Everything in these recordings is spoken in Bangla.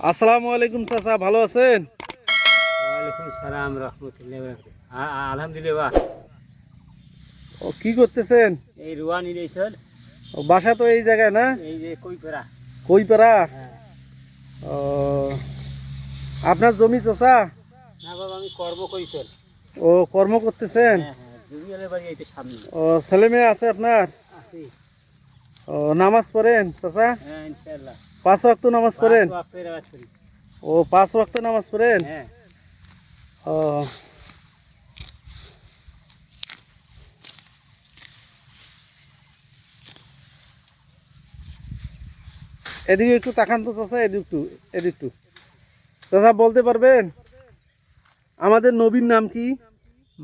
আসসালামু আলাইকুম চাচা, ভালো আছেন? ওয়ালাইকুম সালাম রহমতুল্লাহ। আলহামদুলিল্লাহ। ও কি করতেছেন? এই রুয়া নিলে চল। ও বাসা তো এই জায়গায় না? এই যে কইপাড়া। কইপাড়া? হ্যাঁ। ও আপনার জমি চাচা? না বাবা, আমি কর্ম করি চল। ও কর্ম করতেছেন? হ্যাঁ হ্যাঁ, জমি আলে বাড়ি এই তো সামনে। ও ছেলে মেয়ে আছে আপনার? আছি। ও নামাজ পড়েন চাচা? হ্যাঁ ইনশাআল্লাহ। 5 ওয়াক্ত নামাজ পড়েন? 5 ওয়াক্তের নামাজ পড়ি। ও 5 ওয়াক্ত নামাজ পড়েন? হ্যাঁ। ও এদিকে একটু তাকান তো চাচা, এদিকে একটু চাচা বলতে পারবেন আমাদের নবীর নাম কি?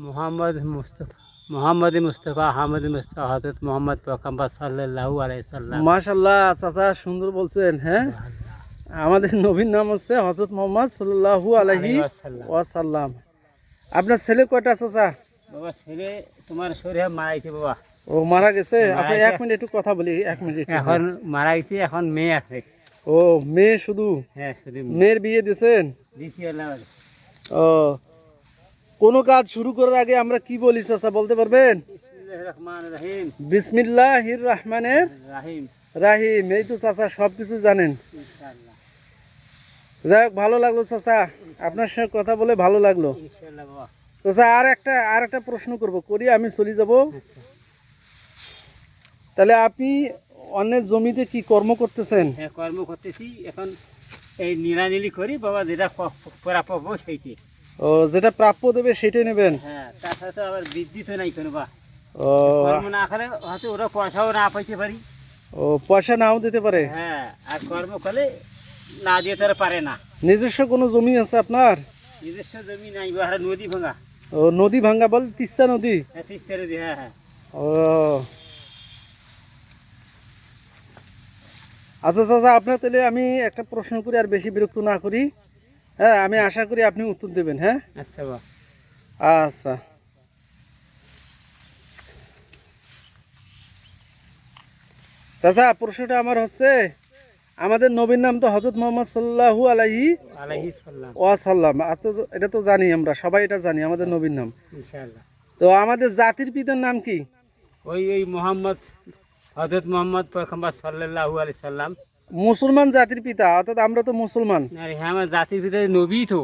মোহাম্মদ মুস্তাফা, মোহাম্মদ মুস্তাফা আহমদ মুস্তাফা হযরত মোহাম্মদ পয়গম্বর সাল্লাল্লাহু আলাইহি সাল্লাম। মাশাআল্লাহ চাচা, সুন্দর বলছেন। হ্যাঁ, আমাদের নবীর নাম হচ্ছে হযরত মুহাম্মদ সাল্লাল্লাহু আলাইহি ওয়াসাল্লাম। আপনার ছেলে কয়টা চাচা? বাবা ছেলে তোমার শরীরে মারাইছে বাবা। ও মারা গেছে? আচ্ছা 1 মিনিট একটু কথা বলি, 1 মিনিট। এখন মারা গেছে, এখন মেয়ে আছে। ও মেয়ে শুধু? হ্যাঁ শুধু মেয়ের বিয়ে দিয়েছেন? দিছি আল্লাহ। ও কোনো কাজ শুরু করার আগে আমরা কি বলি চাচা বলতে পারবেন? বিসমিল্লাহির রহমানির রহিম। বিসমিল্লাহির রহমানির রাহিম। রাহিম। এই তো চাচা সবকিছু জানেন। ইনশাআল্লাহ। যাই হোক, ভালো লাগলো চাচা, আপনার সঙ্গে কথা বলে ভালো লাগলো। ইনশাআল্লাহ বাবা। চাচা আর একটা প্রশ্ন করি, আমি চলে যাব। আচ্ছা। তাহলে আপনি অন্যের জমিতে কি কর্ম করতেছেন? হ্যাঁ কর্ম করতেছি এখন। এই নিরানিলি করি বাবা, যেটা প্রাপ্য সেইটি। ও যেটা প্রাপ্য দেবে সেটাই নেবেন? হ্যাঁ, তার সাথে আবার বৃদ্ধি তো নাই কোনো বা। ও কর্ম না করলে হয়তো ওরা পয়সাও না পাইতে পারি। ও পয়সা নাও দিতে পারে? হ্যাঁ, আর কর্ম করলে না দিয়ে তারা পারে না। নিজস্ব কোনো জমি আছে আপনার? নিজস্ব জমি নাই বা, নদী ভাঙা। ও নদী ভাঙ্গা বল, তিস্তা নদী? হ্যাঁ তিস্তা নদী, হ্যাঁ হ্যাঁ। ও আচ্ছা চাচা, আপনার তাহলে আমি একটা প্রশ্ন করি, আর বেশি বিরক্ত না করি। হ্যাঁ, আমি আশা করি আপনি উত্তর দেবেন। হ্যাঁ আচ্ছা বাবা। আচ্ছা চাচা, প্রশ্নটা আমার হচ্ছে, আমাদের নবীর নাম তো হযরত মুহাম্মদ সাল্লাল্লাহু আলাইহি সাল্লাম। ওয়াসাল্লাম। আর তো এটা তো জানি, আমরা সবাই এটা জানি আমাদের নবীর নাম। ইনশাআল্লাহ। তো আমাদের জাতির পিতার নাম কি? ওই মোহাম্মদ, হযরত মোহাম্মদ পয়গম্বর সাল্লাল্লাহু আলাইহি সাল্লাম। মুসলমান জাতির পিতা, অর্থাৎ আমরা তো মুসলমান। আরে হ্যাঁ, আমার জাতির ভিতরে নবী তো।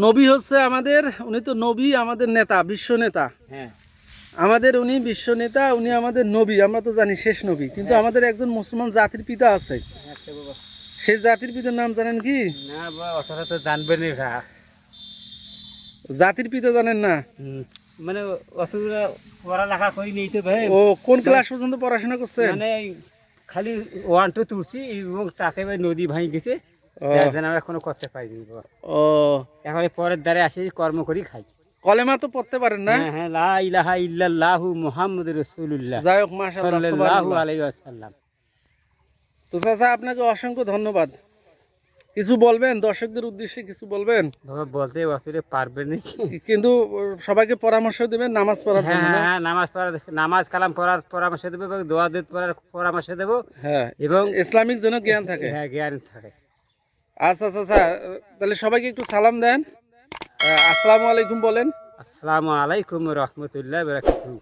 নবী হচ্ছে আমাদের, উনি তো নবী, আমাদের নেতা, বিশ্ব নেতা। হ্যাঁ আমাদের উনি বিশ্ব নেতা, উনি আমাদের নবী, আমরা তো জানি শেষ নবী। কিন্তু আমাদের একজন মুসলমান জাতির পিতা আছে। আচ্ছা বাবা। সেই জাতির পিতার নাম জানেন কি? না বাবা, অতটা তো জানবেন না। জাতির পিতা জানেন না? মানে অতটা পড়ালেখা করি নেই তো ভাই। ও কোন ক্লাস পর্যন্ত পড়াশোনা করছেন? মানে খালি 1 2 তুলছি, এবং তাতে ভাই নদী ভাঙি গেছে। আমরা কোনো করতে পারিনি বাবা। ও এখন পরের দ্বারে আসি, কর্ম করি খাই। কলেমা তো পড়তে পারেন না? হ্যাঁ হ্যাঁ, লা ইলাহা ইল্লাল্লাহু মুহাম্মাদুর রাসূলুল্লাহ যাই হোক, মাশাআল্লাহ, সাল্লাল্লাহু আলাইহি ওয়াসাল্লাম। তো চাচা, আপনাকে অসংখ্য ধন্যবাদ। কিছু বলবেন দর্শকদের উদ্দেশ্যে? কিছু বলবেন? বাবা বলতে অতটা পারবেন না। কিন্তু সবাইকে পরামর্শ দেবেন নামাজ পড়ার হ্যাঁ জন্য না? হ্যাঁ, নামাজ কালাম পড়ার পরামর্শ দেবো, এবং দোয়া দুধ পড়ার পরামর্শ দেবো। হ্যাঁ, এবং ইসলামিক যেন জ্ঞান থাকে। হ্যাঁ, জ্ঞান থাকে। আচ্ছা চাচা, তাহলে সবাইকে একটু সালাম দেন, আসসালামু আলাইকুম বলেন। আসসালামু আলাইকুম রহমতুল্লাহ বারাকাতুহু।